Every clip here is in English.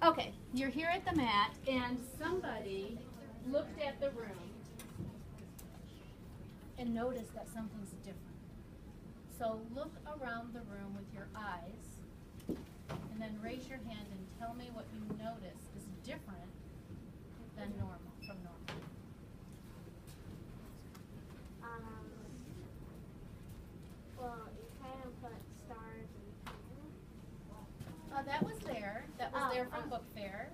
Okay, you're here at the mat, and somebody looked at the room and noticed that something's different. So look around the room with your eyes, and then raise your hand and tell me what you notice is different than normal, from normal. Well, you kind of put stars and That was there. That was there from Book Fair.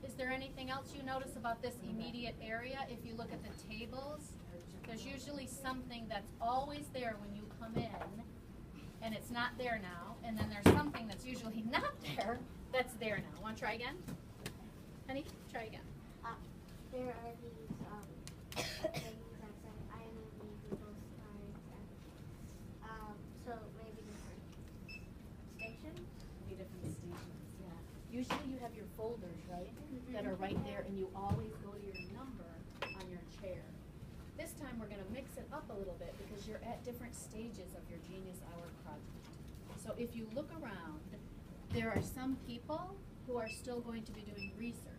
Is there anything else you notice about this immediate area? If you look at the tables, there's usually something that's always there when you come in, and it's not there now. And then there's something that's usually not there that's there now. Want to try again? Honey, try again. there are these things that say I am in Google Slides, and so maybe different stations. Maybe different stations. Yeah. Usually you have your folders, right? That are right there, and you always go to your number on your chair. This time we're going to mix it up a little bit because you're at different stages of your Genius Hour project. So if you look around, there are some people who are still going to be doing research.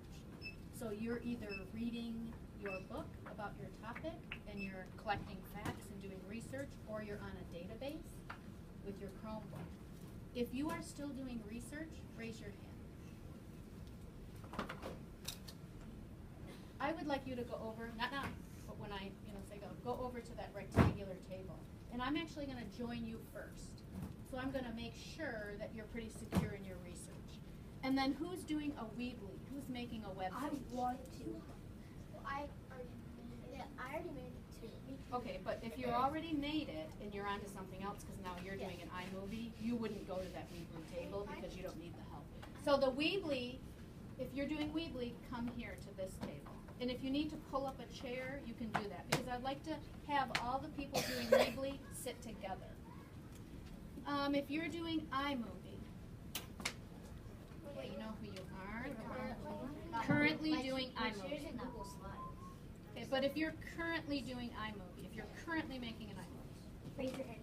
So you're either reading your book about your topic and you're collecting facts and doing research, or you're on a database with your Chromebook. If you are still doing research, raise your hand. I would like you to go over, not now, but when I say go over to that rectangular table. And I'm actually going to join you first. So I'm going to make sure that you're pretty secure in your research. And then who's doing a Weebly? Who's making a website? I want to. Well, I already made it too. Okay, but if you already made it and you're onto something else because now you're doing an iMovie, you wouldn't go to that Weebly table because you don't need the help. So the Weebly, if you're doing Weebly, come here to this table. And if you need to pull up a chair, you can do that because I'd like to have all the people doing Weebly sit together. If you're doing iMovie, you know who you are. Currently doing iMovie. Okay, but if you're currently doing iMovie, if you're currently making an iMovie, Raise your hand.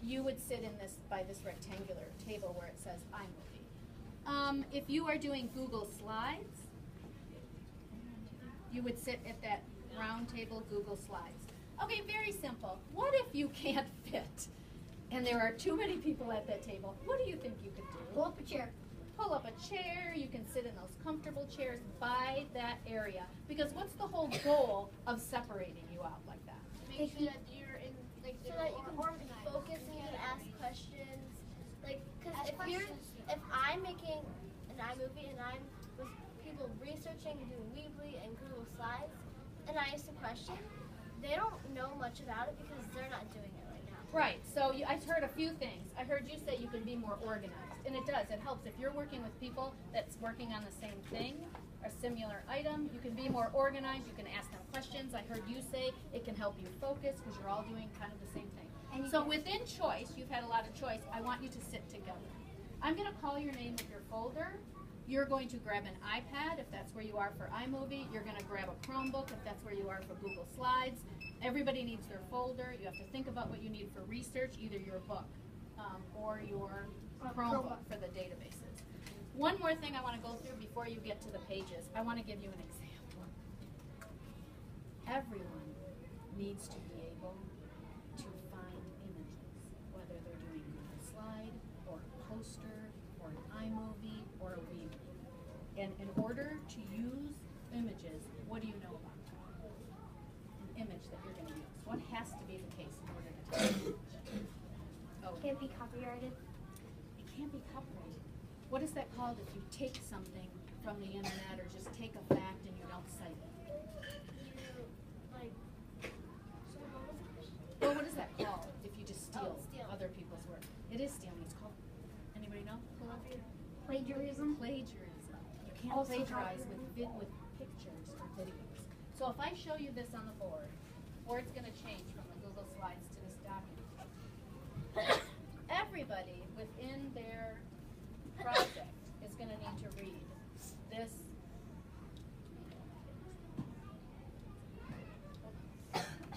you would sit in this by this rectangular table where it says iMovie. If you are doing Google Slides, you would sit at that round table, Google Slides. Okay, very simple. What if you can't fit and there are too many people at that table? What do you think you could do? Pull up a chair. Pull up a chair, you can sit in those comfortable chairs by that area. Because what's the whole goal of separating you out like that? Make sure that you're in, like, so that you can focus and you can ask questions. Like, because if I'm making an iMovie and I'm with people researching and doing Weebly and Google Slides, and I ask a question, they don't know much about it because they're not doing it right now. Right, so I heard a few things. I heard you say you can be more organized. And it does, it helps. If you're working with people that's working on the same thing, a similar item, you can be more organized, you can ask them questions. I heard you say it can help you focus because you're all doing kind of the same thing. So within choice, you've had a lot of choice, I want you to sit together. I'm going to call your name with your folder. You're going to grab an iPad if that's where you are for iMovie. You're going to grab a Chromebook if that's where you are for Google Slides. Everybody needs their folder. You have to think about what you need for research, either your book or your Chromebook for the databases. One more thing I want to go through before you get to the pages. I want to give you an example. Everyone needs to be able to find images, whether they're doing Google Slide or a poster or an iMovie or a Weebly. And in order to use images, what do you know about them? An image that you're going to use. What has to be the case in order to take an image? Oh. Can't be copyrighted. It can't be copyrighted. What is that called if you take something from the internet or just take a fact and you don't cite it? Well, what is that called if you just steal other people's work? It is stealing. It's called, anybody know? Plagiarism. Plagiarism. You can't plagiarize with pictures or videos. So if I show you this on the board, board's going to change from the Google Slides to this document. Everybody within their project is going to need to read this.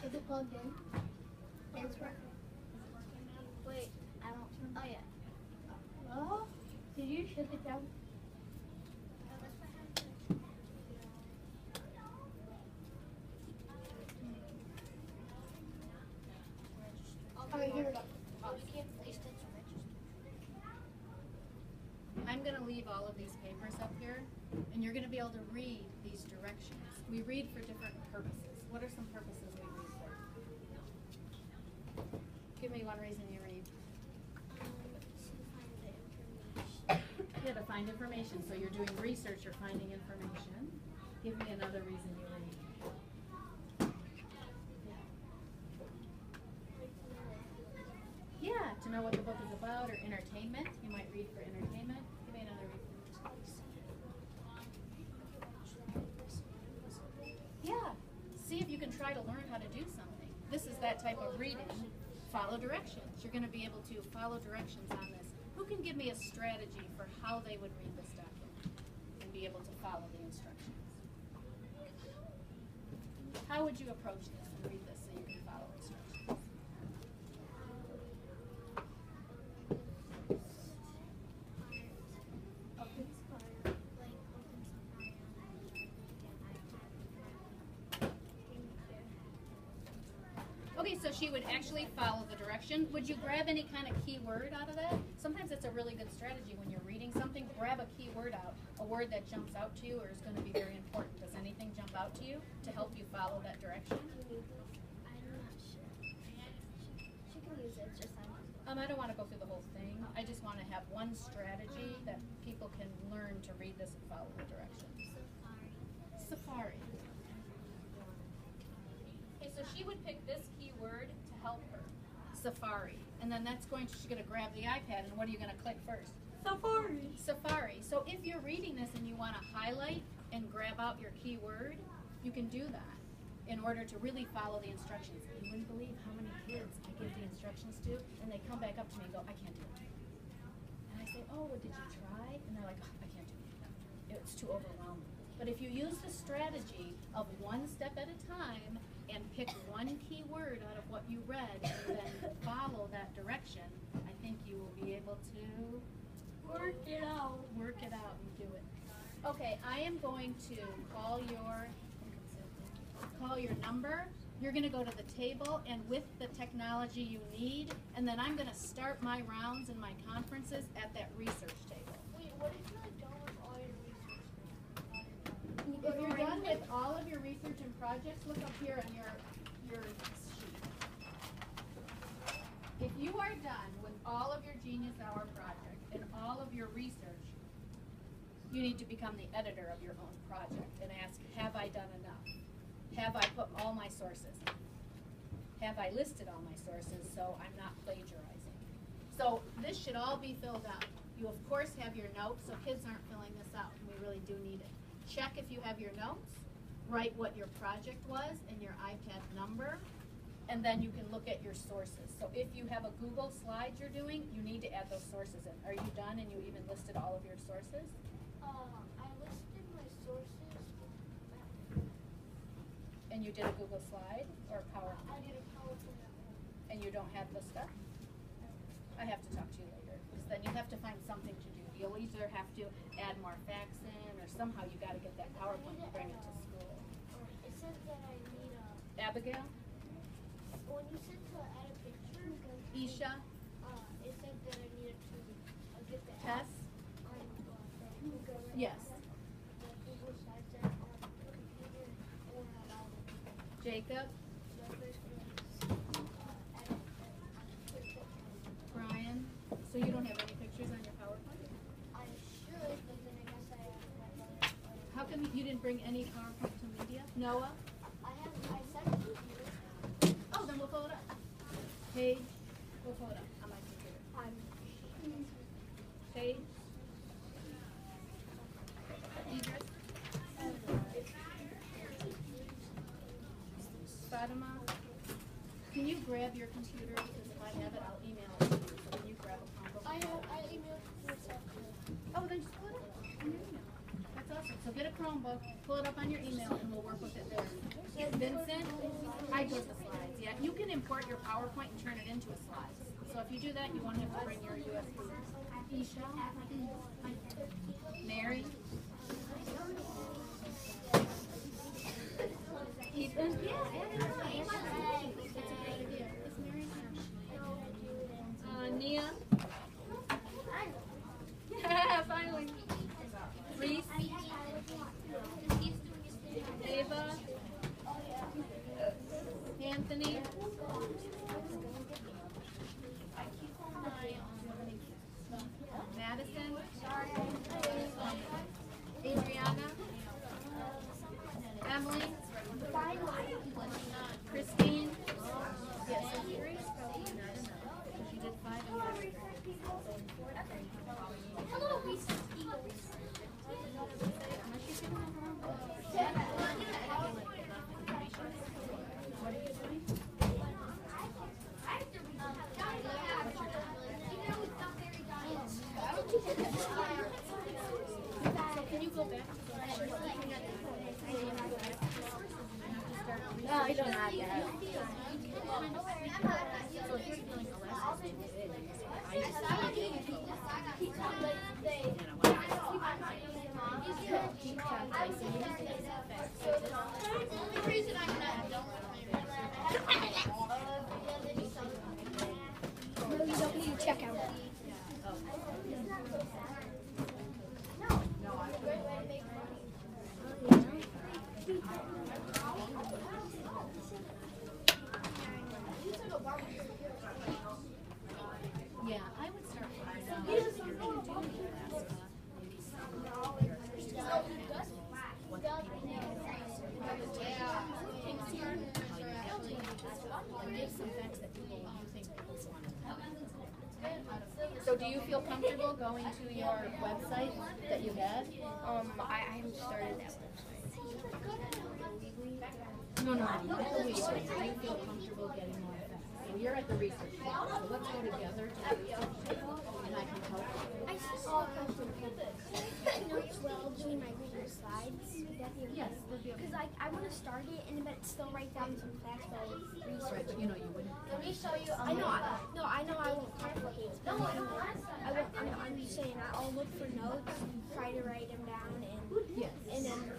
Is it plugged in? It's working. Wait, I don't. Oh yeah. Oh, did you shut it down? leave all of these papers up here, and you're going to be able to read these directions. We read for different purposes. What are some purposes we read for? Give me one reason you read. Yeah, to find information. So you're doing research or finding information. Give me another reason you read. Yeah, to know what the book is about, or entertainment. You might read for entertainment. Give me another reason. Yeah, see if you can try to learn how to do something. This is that type of reading. Follow directions. You're going to be able to follow directions on this. Who can give me a strategy for how they would read this document and be able to follow the instructions? How would you approach this and read this so you can follow instructions? Okay, so she would actually follow the direction. Would you grab any kind of key word out of that? Sometimes it's a really good strategy when you're reading something. Grab a key word out, a word that jumps out to you or is going to be very important. Does anything jump out to you to help you follow that direction? I'm not sure. She can use it, just I don't want to go through the whole thing. I just want to have one strategy that people can learn to read this and follow the directions. Safari. Okay, so she would pick this key word to help her. Safari. And then she's going to grab the iPad, and what are you going to click first? Safari. Safari. So if you're reading this and you want to highlight and grab out your key word, you can do that in order to really follow the instructions. You wouldn't believe how many kids I give the instructions to, and they come back up to me and go, I can't do it. And I say, oh, well, did you try? And they're like, oh, I can't do it. It's too overwhelming. But if you use the strategy of one step at a time and pick one key word out of what you read and then follow that direction, I think you will be able to work it out and do it. Okay, I am going to call your number. You're going to go to the table and with the technology you need, and then I'm going to start my rounds and my conferences at that research table. Wait, what if you're done with all your research? If you're done with all of your research and projects, look up here on your sheet. If you are done with all of your Genius Hour project and all of your research, you need to become the editor of your own project and ask, have I done enough? Have I put all my sources? Have I listed all my sources so I'm not plagiarizing? So this should all be filled out. You of course have your notes, so kids aren't filling this out, and we really do need it. Check if you have your notes, write what your project was and your iPad number, and then you can look at your sources. So if you have a Google Slides you're doing, you need to add those sources in. Are you done and you even listed all of your sources? I listed my sources. And you did a Google Slide or a PowerPoint? I did a PowerPoint. And you don't have the stuff? I have to talk to you later, because then you have to find something to do. You'll either have to add more facts in, or somehow you got to get that PowerPoint and bring it to school. It says that I need a... Abigail? When you said to add a picture... Isha? It said that I needed to get the Tess? Google. Yes. The Google Slides that on the computer or on Jacob? Brian? So you don't have any pictures on your PowerPoint? I should, but then I guess I have How come you didn't bring any PowerPoint to media? Noah? I sent it to you. Oh, then we'll pull it up. Paige? We'll pull it up on my computer. Paige? Idris? Fatima? Can you grab your computer? Because if I have it, I'll email it to you. So when you grab a Chromebook. I emailed myself. Oh, then just pull it up on your email. That's awesome. So get a Chromebook, pull it up on your email, and we'll work with it there. Vincent, I go to the slides. Yeah, you can import your PowerPoint and turn it into a slide. So if you do that, you won't have to bring your USB. Isha, Mary, Ethan. Yeah, add it on. That's a great idea. Is Mary here? Nia. Yeah, finally. go back to the No, I don't have that. So if you're feeling a lesson, keep tracing No, you don't need to check out. Yeah, I would start finding out if you're going to do Alaska, maybe some of your what the people and give some facts that you think people want to know. So do you feel comfortable going to your website that you had? I haven't started that No, not the research. Do you feel comfortable getting more facts? So you're at the research table, so let's go together to the research table, and I can help you. I saw notes while doing my Google slides. Yes, Because I want to start it and but still write down some facts while research. right, but you know you wouldn't. Let me show you. I know. I know. I won't complicate. I won't. I'm just saying. I'll look for notes, try to write them down, Yes. and then.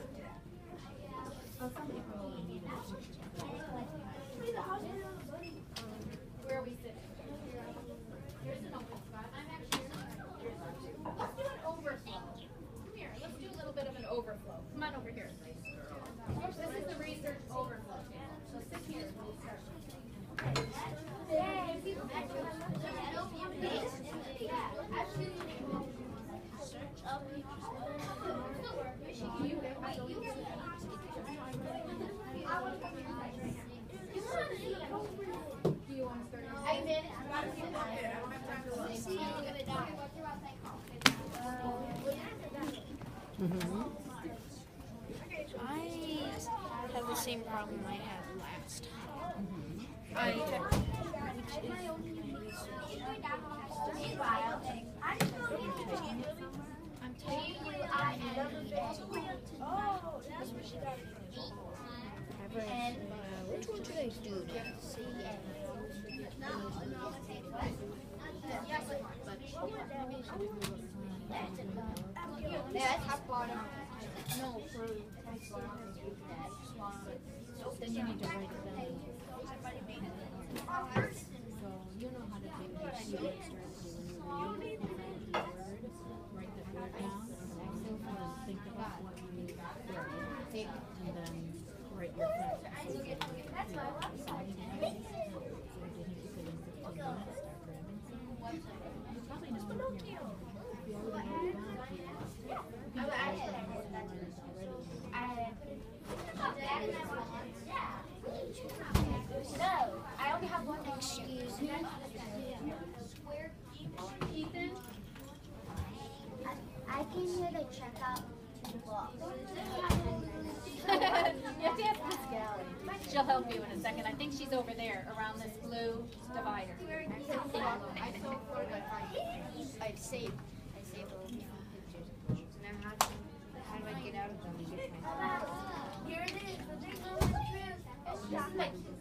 Well, some people only need it. Where are we sitting? Here's an open spot. I'm actually let's do an overflow. Come here. Let's do a little bit of an overflow. Come on over here. This is the research overflow table. So sit here. We'll start. Do you want to start? I have the same problem I had last time. I'm taking Which one should I do? No, for then you need to write it down. So you know how to take your sheet when you read it, write the word down, and then think about what you need for it, and then write your facts. I only have one excuse. Ethan? I came here to check out the book. You have to ask Miss Galley. She'll help you in a second. I think she's over there around this blue divider. I saved all the pictures. So now how do I get out of them and get my Here it is. The big moment of truth.